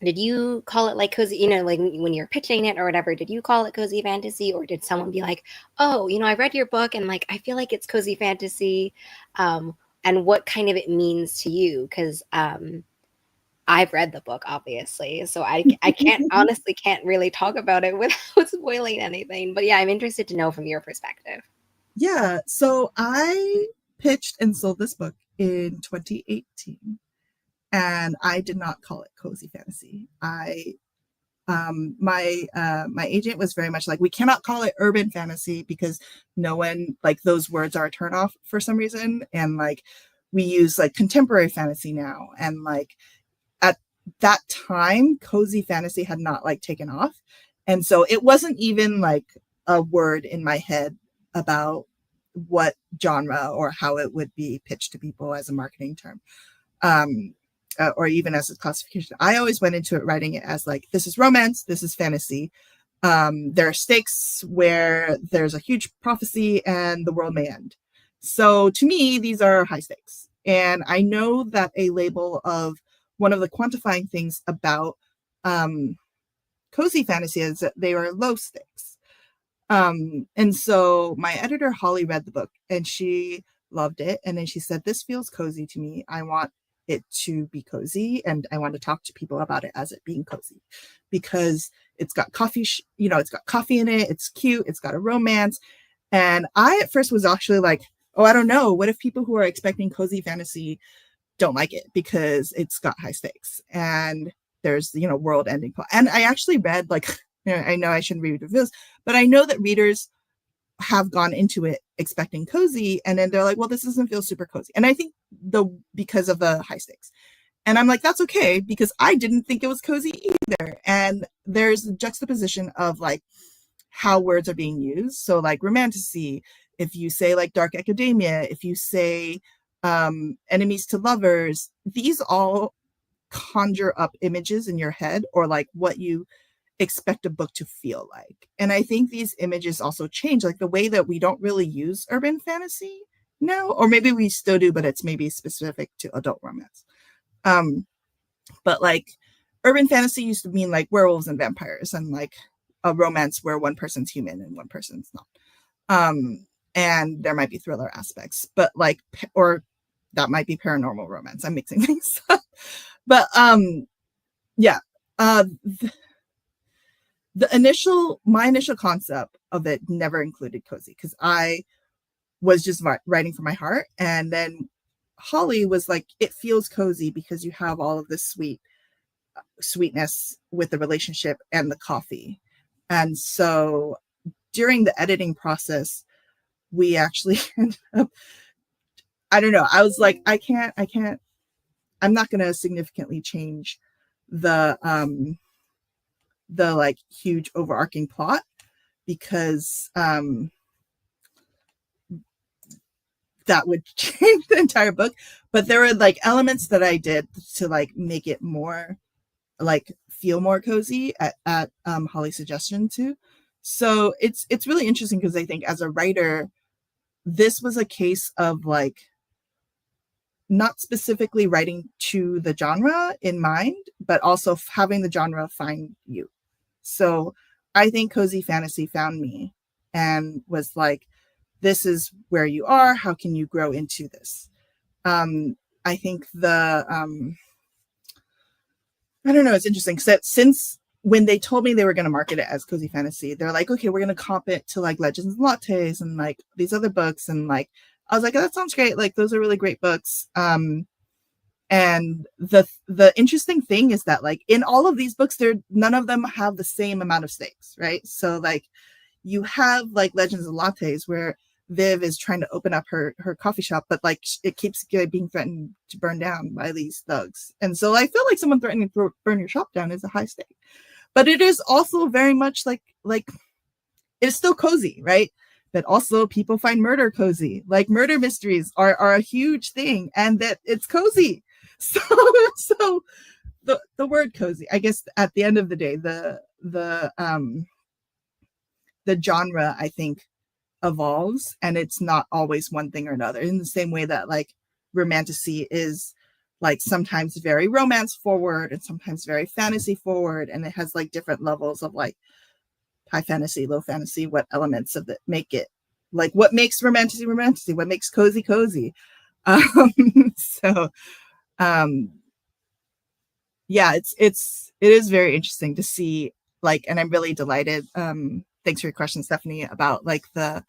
did you call it like cozy, you know, like when you're pitching it or whatever, did you call it cozy fantasy or did someone be like, oh, you know, I read your book and like I feel like it's cozy fantasy, and what kind of it means to you? Because I've read the book, obviously, so I can't honestly can't really talk about it without spoiling anything. But yeah, I'm interested to know from your perspective. Yeah, so I pitched and sold this book in 2018, and I did not call it cozy fantasy. My agent was very much like, we cannot call it urban fantasy because no one, like, those words are a turnoff for some reason, and like we use like contemporary fantasy now, and like at that time cozy fantasy had not like taken off, and so it wasn't even like a word in my head about what genre or how it would be pitched to people as a marketing term, or even as a classification. I always went into it writing it as like, this is romance, this is fantasy, There are stakes where there's a huge prophecy and the world may end. So to me, these are high stakes. And I know that a label of one of the quantifying things about um, cozy fantasy is that they are low stakes. And so my editor, Holly, read the book and she loved it. And then she said, "This feels cozy to me. I want it to be cozy and I want to talk to people about it as it being cozy because it's got it's got coffee in it. It's cute. It's got a romance." And I at first was actually like, oh, I don't know. What if people who are expecting cozy fantasy don't like it because it's got high stakes and there's, world ending plot. And I actually read like, I know I shouldn't read reviews, but I know that readers have gone into it expecting cozy and then they're like, well, this doesn't feel super cozy. And I think because of the high stakes. And I'm like, that's okay because I didn't think it was cozy either. And there's a juxtaposition of like how words are being used. So like romantasy, if you say like dark academia, if you say enemies to lovers, these all conjure up images in your head or like what you expect a book to feel like. And I think these images also change, like the way that we don't really use urban fantasy now, or maybe we still do, but it's maybe specific to adult romance. But like urban fantasy used to mean like werewolves and vampires and like a romance where one person's human and one person's not. And there might be thriller aspects, but like, or that might be paranormal romance. I'm mixing things up. But yeah. My initial concept of it never included cozy because I was just writing from my heart. And then Holly was like, it feels cozy because you have all of this sweetness with the relationship and the coffee. And so during the editing process, we actually ended up, I don't know. I was like, I'm not going to significantly change the like huge overarching plot because that would change the entire book. But there were like elements that I did to like make it more like feel more cozy at Holly's suggestion too. So it's really interesting because I think as a writer, this was a case of like not specifically writing to the genre in mind, but also having the genre find you. So I think cozy fantasy found me and was like, this is where you are. How can you grow into this? I think I don't know, it's interesting because since when they told me they were going to market it as cozy fantasy, they're like, okay, we're going to comp it to like Legends and Lattes and like these other books. And like, I was like, oh, that sounds great. Like, those are really great books. And the interesting thing is that like in all of these books, none of them have the same amount of stakes, right? So like you have like Legends and Lattes where Viv is trying to open up her coffee shop, but like it keeps being threatened to burn down by these thugs. And so I feel like someone threatening to burn your shop down is a high stake. But it is also very much like it's still cozy, right? But also people find murder cozy. Like murder mysteries are a huge thing and that it's cozy. So the word cozy, I guess at the end of the day, the genre, I think, evolves and it's not always one thing or another in the same way that like romantasy is like sometimes very romance forward and sometimes very fantasy forward, and it has like different levels of like high fantasy, low fantasy, what elements of it make it like what makes romantasy, what makes cozy. So yeah, it is very interesting to see like, and I'm really delighted, thanks for your question, Stephanie, about like the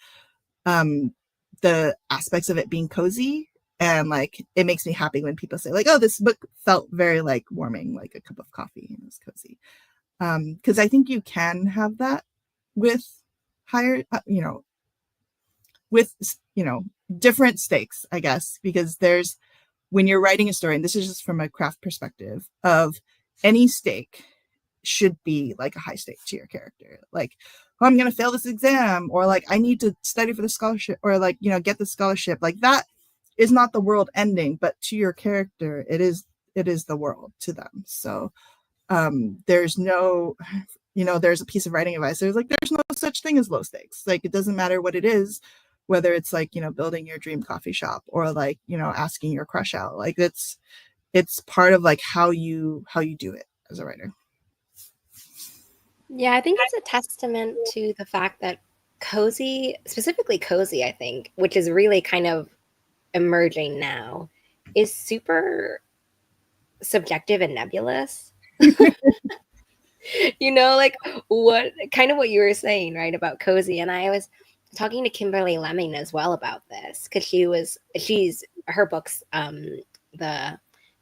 aspects of it being cozy. And like it makes me happy when people say like, oh, this book felt very like warming, like a cup of coffee, and it was cozy. Because I think you can have that with higher with different stakes, I guess, because there's when you're writing a story, and this is just from a craft perspective, of any stake should be like a high stake to your character. Like, oh, I'm going to fail this exam, or like, I need to study for the scholarship, or like, get the scholarship. Like that is not the world ending, but to your character, it is the world to them. So there's no, there's a piece of writing advice. There's no such thing as low stakes. Like, it doesn't matter what it is, whether it's like, building your dream coffee shop or like, asking your crush out. Like, it's part of like how you do it as a writer. Yeah, I think it's a testament to the fact that cozy, specifically cozy, I think, which is really kind of emerging now, is super subjective and nebulous. Like what you were saying, right, about cozy. And I was talking to Kimberly Lemming as well about this, because she's her books, they're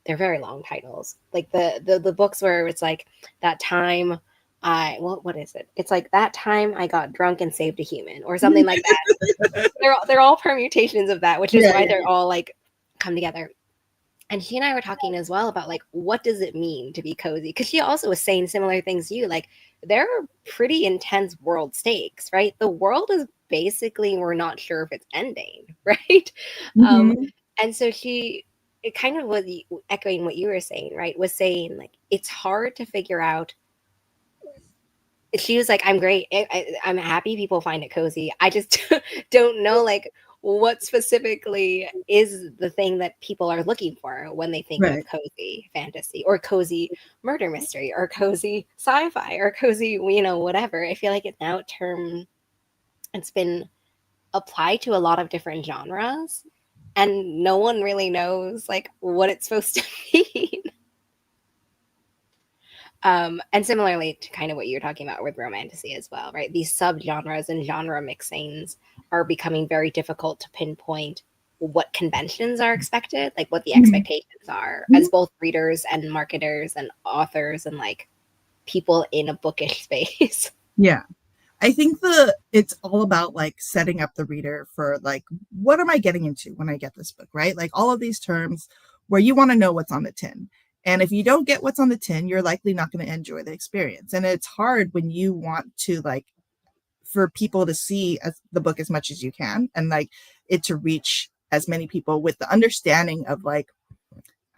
very long titles. Like the books where it's like that time what is it? It's like that time I got drunk and saved a human or something like that. They're all permutations of that, which is why they're all like come together. And she and I were talking as well about like, what does it mean to be cozy? Because she also was saying similar things to you. Like, there are pretty intense world stakes, right? The world is basically, we're not sure if it's ending, right? And so it kind of was echoing what you were saying, right? Was saying like, it's hard to figure out. She was like, I'm great. I'm happy people find it cozy. I just don't know like what specifically is the thing that people are looking for when they think of cozy fantasy or cozy murder mystery or cozy sci-fi or cozy, whatever. I feel like it's now a term, it's been applied to a lot of different genres, and no one really knows like what it's supposed to mean. And similarly to kind of what you're talking about with romantasy as well, right? These subgenres and genre mixings are becoming very difficult to pinpoint what conventions are expected, like what the expectations are as both readers and marketers and authors and like people in a bookish space. Yeah. I think it's all about like setting up the reader for like, what am I getting into when I get this book, right? Like all of these terms where you want to know what's on the tin. And if you don't get what's on the tin, you're likely not going to enjoy the experience. And it's hard when you want to like, for people to see the book as much as you can and like it to reach as many people with the understanding of like,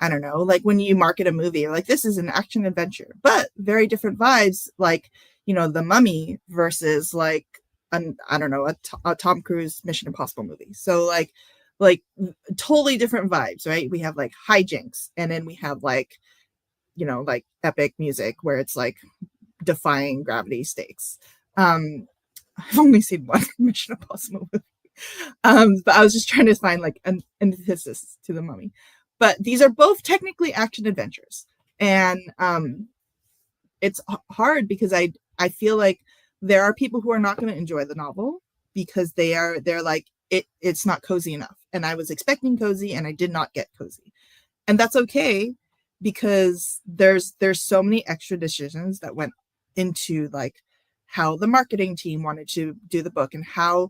I don't know, like when you market a movie, like this is an action adventure, but very different vibes, like, The Mummy versus like, I don't know, a Tom Cruise Mission Impossible movie. So like totally different vibes, right? We have like hijinks, and then we have like, like epic music where it's like defying gravity stakes. I've only seen one Mission Impossible movie. But I was just trying to find like an antithesis to The Mummy. But these are both technically action adventures. And it's hard because I feel like there are people who are not going to enjoy the novel because they're like, it's not cozy enough. And I was expecting cozy and I did not get cozy. And that's okay, because there's so many extra decisions that went into like how the marketing team wanted to do the book and how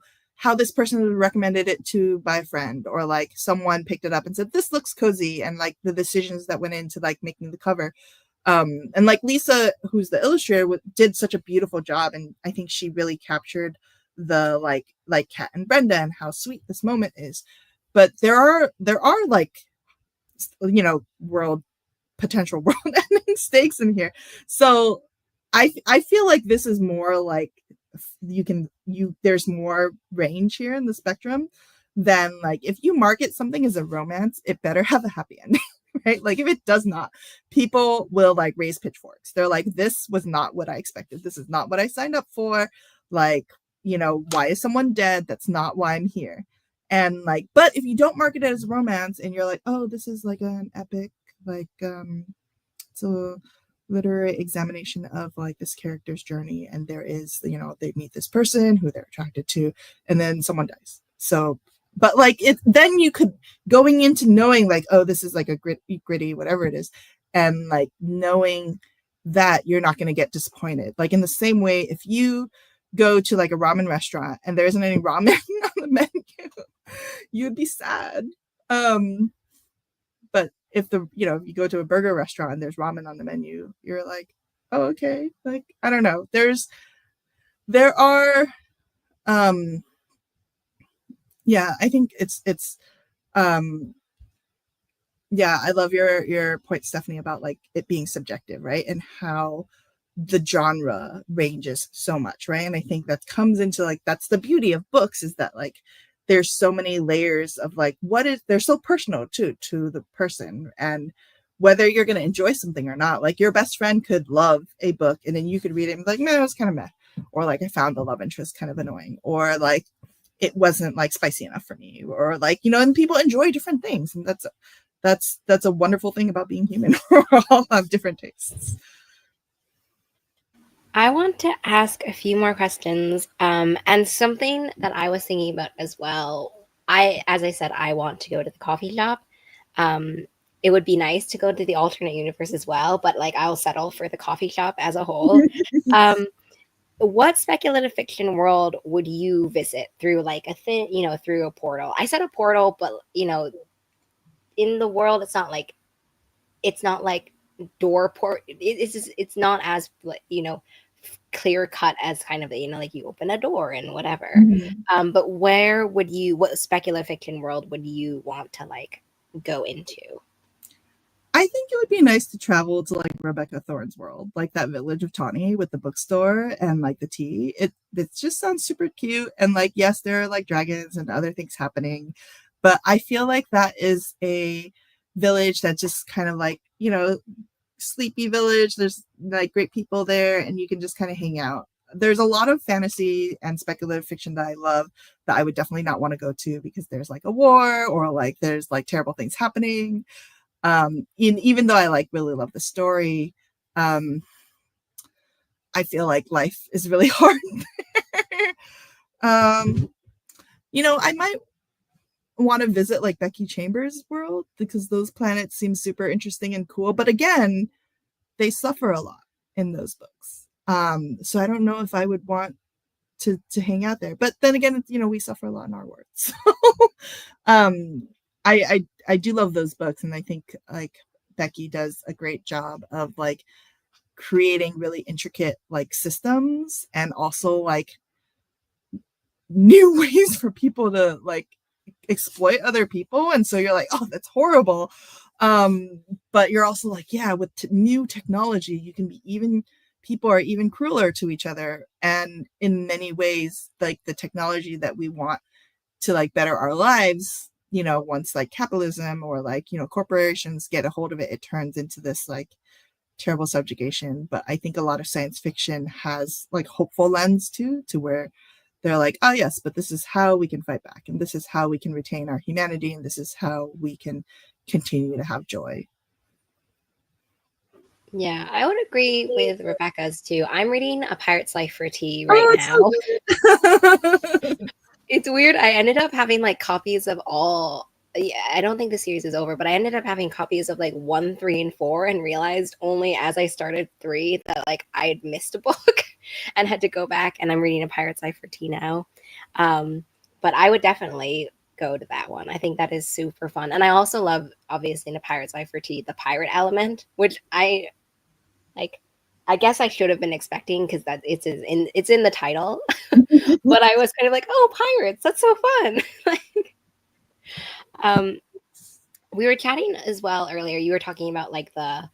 this person recommended it to by a friend, or like someone picked it up and said, this looks cozy, and like the decisions that went into like making the cover. And like Lisa, who's the illustrator, did such a beautiful job. And I think she really captured the like Kat and Brenda and how sweet this moment is. But there are like, potential world ending stakes in here. So I feel like this is more like there's more range here in the spectrum than like, if you market something as a romance, it better have a happy ending. Right? Like if it does not, people will like raise pitchforks. They're like, this was not what I expected. This is not what I signed up for. Like, why is someone dead? That's not why I'm here. And like, but if you don't market it as a romance and you're like, oh, this is like an epic, like it's a literary examination of like this character's journey, and there is, they meet this person who they're attracted to, and then someone dies. So, but like then you could, going into knowing like, oh, this is like a gritty whatever it is, and like knowing that you're not going to get disappointed. Like in the same way, if you go to like a ramen restaurant and there isn't any ramen on the menu, you'd be sad. But if you go to a burger restaurant and there's ramen on the menu, you're like, oh, okay. Like, I don't know. There are, yeah, I think it's, yeah, I love your point, Stephanie, about like it being subjective, right? And how the genre ranges so much, right? And I think that comes into like, that's the beauty of books, is that like there's so many layers of like they're so personal to the person, and whether you're going to enjoy something or not. Like your best friend could love a book and then you could read it and be like, no, it's kind of meh, or like I found the love interest kind of annoying, or like it wasn't like spicy enough for me, or like, you know, and people enjoy different things, and that's a wonderful thing about being human. We all have different tastes. I want to ask a few more questions, and something that I was thinking about as well. As I said, I want to go to the coffee shop. Um, it would be nice to go to the alternate universe as well, but like I'll settle for the coffee shop as a whole. Um, what speculative fiction world would you visit through like a thing, through a portal? I said a portal, but in the world, it's not like door port. It's not as clear cut as kind of like you open a door and whatever. Mhm. But what speculative fiction world would you want to like go into? I think it would be nice to travel to like Rebecca Thorne's world, like that village of Tawny with the bookstore and like the tea. It just sounds super cute. And like, yes, there are like dragons and other things happening, but I feel like that is a village that just kind of like, you know, sleepy village. There's like great people there and you can just kind of hang out. There's a lot of fantasy and speculative fiction that I love that I would definitely not want to go to because there's like a war or like there's like terrible things happening. Even though I like really love the story, um, I feel like life is really hard there. I might want to visit like Becky Chambers' world because those planets seem super interesting and cool. But again, they suffer a lot in those books. So I don't know if I would want to hang out there. But then again, we suffer a lot in our world. So um, I do love those books, and I think like Becky does a great job of like creating really intricate like systems and also like new ways for people to like exploit other people. And so you're like, oh, that's horrible. But you're also like, yeah, with new technology, you can be people are even crueler to each other. And in many ways, like the technology that we want to like better our lives, once like capitalism or like, corporations get a hold of it, it turns into this like terrible subjugation. But I think a lot of science fiction has like hopeful lens too, to where they're like, oh yes, but this is how we can fight back, and this is how we can retain our humanity, and this is how we can continue to have joy. Yeah, I would agree with Rebecca's too. I'm reading A Pirate's Life for Tea right Oh, it's now. so good. It's weird. I ended up having like copies of all. Yeah, I don't think the series is over, but I ended up having copies of like 1, 3, and 4, and realized only as I started 3 that like I had missed a book and had to go back. And I'm reading A Pirate's Life for Tea now. But I would definitely go to that one. I think that is super fun, and I also love, obviously, in A Pirate's Life for Tea, the pirate element, which I like. I guess I should have been expecting because that it's in the title, but I was kind of like, oh, pirates, that's so fun. Like, um, we were chatting as well earlier. You were talking about like the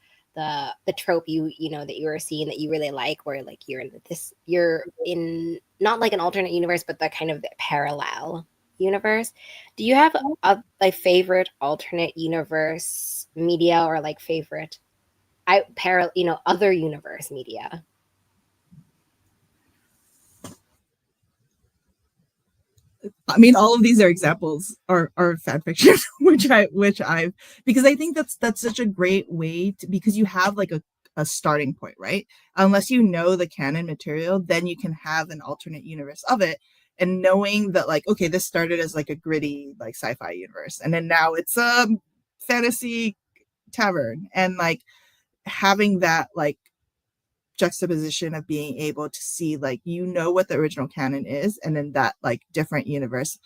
trope that you were seeing that you really like, where like you're in not like an alternate universe, but the kind of the parallel universe. Do you have a favorite alternate universe media, or like favorite other universe media? I mean, all of these are examples are fan fiction, which I've because I think that's such a great way to, because you have like a starting point, right? Unless you know the canon material, then you can have an alternate universe of it. And knowing that like, okay, this started as like a gritty like sci-fi universe, and then now it's a fantasy tavern, and like having that like juxtaposition of being able to see like what the original canon is, and then that like different universe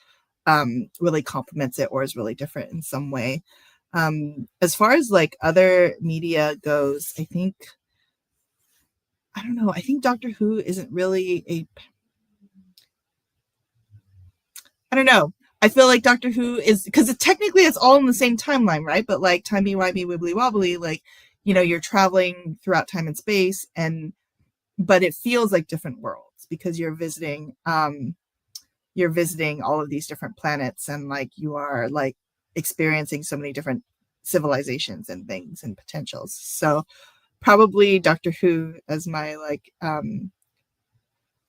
really complements it or is really different in some way. As far as like other media goes, I don't know, I think Doctor Who isn't really I don't know. I feel like Doctor Who is, because technically it's all in the same timeline, right? But like timey wimey wibbly wobbly, like you're traveling throughout time and space, and but it feels like different worlds because you're visiting all of these different planets, and like you are like experiencing so many different civilizations and things and potentials. So probably Doctor Who as my like I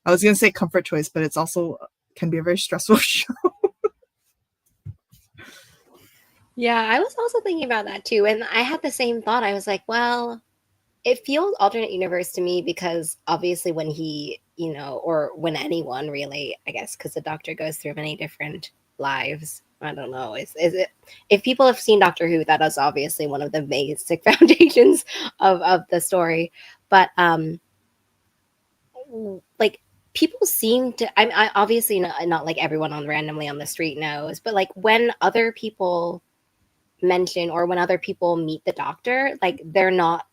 was gonna say comfort choice, but it's also can be a very stressful show. Yeah, I was also thinking about that too. And I had the same thought. I was like, well, it feels alternate universe to me because obviously when he, or when anyone really, I guess, because the Doctor goes through many different lives. I don't know. Is it, if people have seen Doctor Who, that is obviously one of the basic foundations of the story. But like people seem to, I obviously not like everyone on randomly on the street knows, but like when other people mention or when other people meet the Doctor, like they're not,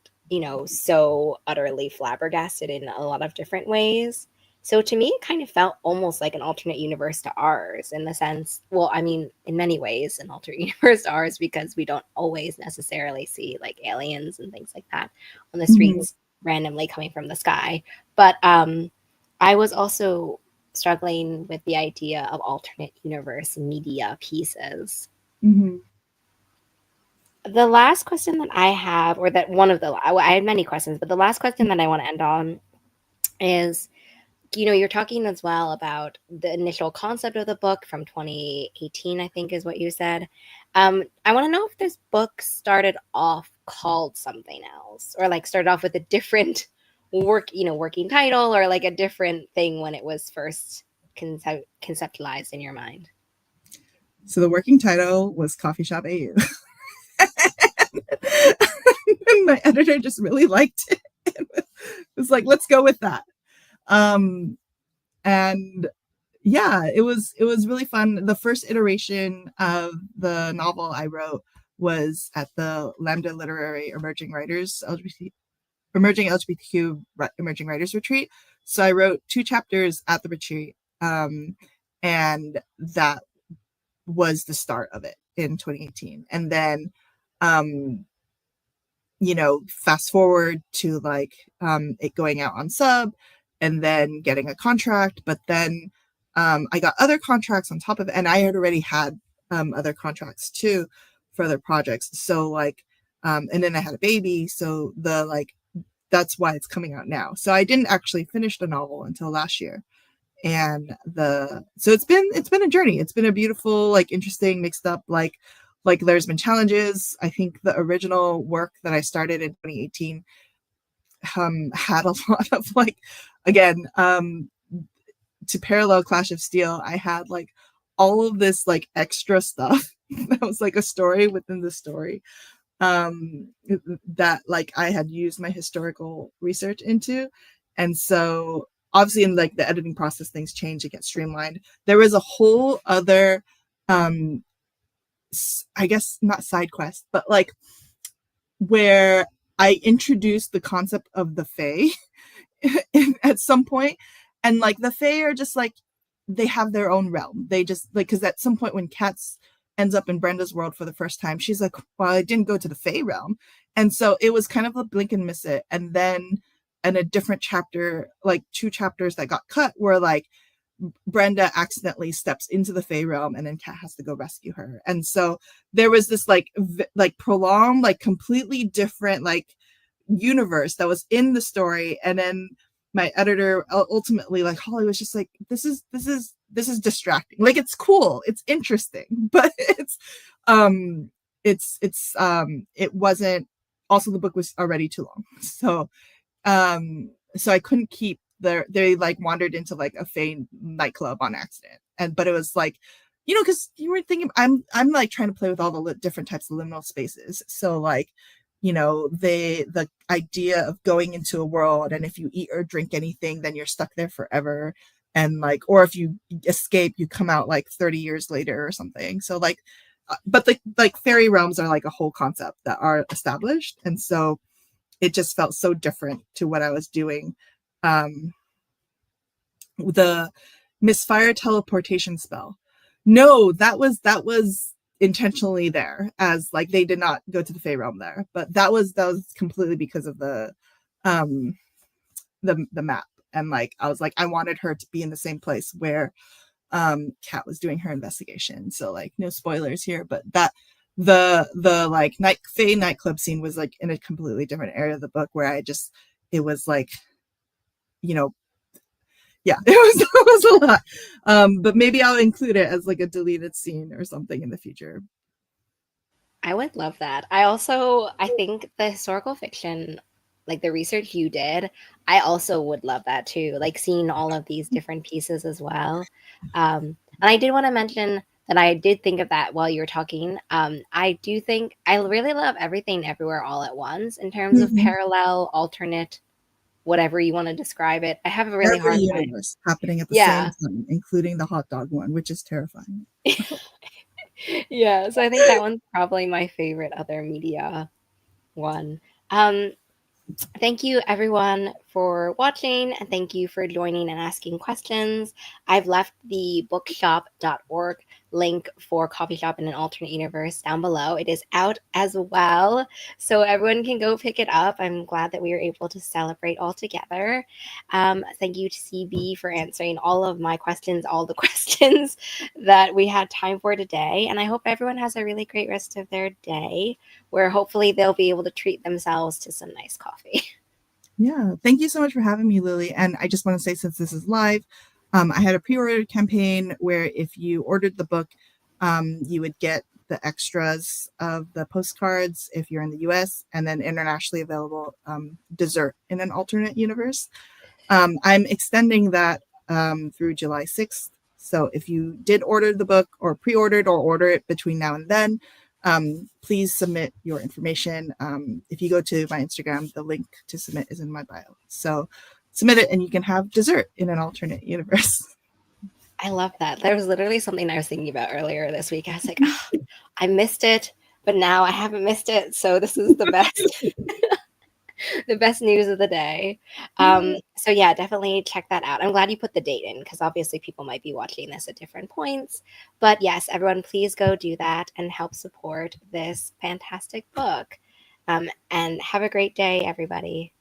so utterly flabbergasted in a lot of different ways. So to me, it kind of felt almost like an alternate universe to ours in the sense, well, I mean, in many ways, an alternate universe to ours because we don't always necessarily see like aliens and things like that on the Mm-hmm. streets randomly coming from the sky. But I was also struggling with the idea of alternate universe media pieces. Mm-hmm. The last question that I have, or that one of the, I had many questions, but the last question that I want to end on is, you're talking as well about the initial concept of the book from 2018, I think is what you said. I want to know if this book started off called something else, or like started off with a different working title, or like a different thing when it was first conceptualized in your mind. So the working title was Coffee Shop AU. And my editor just really liked it. It was like, let's go with that. And yeah, it was really fun. The first iteration of the novel I wrote was at the Lambda Literary Emerging LGBTQ Emerging Writers Retreat. So I wrote 2 chapters at the retreat, and that was the start of it in 2018. And then fast forward to like it going out on sub and then getting a contract. But then I got other contracts on top of it, and I had already had other contracts too for other projects. So like, and then I had a baby. So that's why it's coming out now. So I didn't actually finish the novel until last year. And so it's been a journey. It's been a beautiful, like interesting, mixed up, like there's been challenges. I think the original work that I started in 2018 had a lot of like, again, to parallel Clash of Steel, I had like all of this like extra stuff that was like a story within the story, that like I had used my historical research into. And so obviously in like the editing process, things change, it gets streamlined. There was a whole other I guess not side quest, but like where I introduced the concept of the Fae at some point. And like the Fae are just like, they have their own realm. They just like, because at some point when Katz ends up in Brenda's world for the first time, she's like, well, I didn't go to the Fae realm. And so it was kind of a blink and miss it. And then in a different chapter, like 2 chapters that got cut, were like Brenda accidentally steps into the Fae realm, and then Kat has to go rescue her. And so there was this like prolonged, like completely different like universe that was in the story. And then my editor ultimately, like Holly, was just like, this is distracting. Like it's cool, it's interesting, but it wasn't. Also, the book was already too long, so I couldn't keep they like wandered into like a Fae nightclub on accident. But it was like, because you were thinking, I'm like trying to play with all the different types of liminal spaces. So like, the idea of going into a world, and if you eat or drink anything, then you're stuck there forever. And like, or if you escape, you come out like 30 years later or something. So like, but like fairy realms are like a whole concept that are established. And so it just felt so different to what I was doing. The misfire teleportation spell. No, that was intentionally there, as like they did not go to the Fae realm there, but that was completely because of the the map, and like I was like I wanted her to be in the same place where Kat was doing her investigation. So like no spoilers here, but that the like nightclub scene was like in a completely different area of the book where I just it was like, you know, yeah, it was a lot. But maybe I'll include it as like a deleted scene or something in the future. I would love that. I think the historical fiction, like the research you did, I also would love that too. Like seeing all of these different pieces as well. And I did want to mention that I did think of that while you were talking. I do think I really love everything everywhere all at once in terms of Mm-hmm. parallel, alternate, whatever you want to describe it. I have a really Every hard time. universe happening at the same Yeah. time, including the hot dog one, which is terrifying. Yeah. So I think that one's probably my favorite other media one. Um, Thank you, everyone, for watching, and thank you for joining and asking questions. I've left the bookshop.org link for Coffee Shop in an Alternate Universe down below. It is out as well, so everyone can go pick it up. I'm glad that we were able to celebrate all together. Thank you to CB for answering all of my questions, all the questions that we had time for today. And I hope everyone has a really great rest of their day where hopefully they'll be able to treat themselves to some nice coffee. Yeah, thank you so much for having me, Lily. And I just want to say, since this is live, I had a pre-order campaign where if you ordered the book, you would get the extras of the postcards if you're in the US, and then internationally available dessert in an alternate universe. I'm extending that through July 6th. So if you did order the book or pre-ordered or order it between now and then, please submit your information. If you go to my Instagram, the link to submit is in my bio. So submit it and you can have dessert in an alternate universe. I love that. There was literally something I was thinking about earlier this week. I was like, oh, I missed it, but now I haven't missed it. So this is the best. The best news of the day. Yeah. So yeah, definitely check that out. I'm glad you put the date in because obviously people might be watching this at different points. But yes, everyone, please go do that and help support this fantastic book. And have a great day, everybody.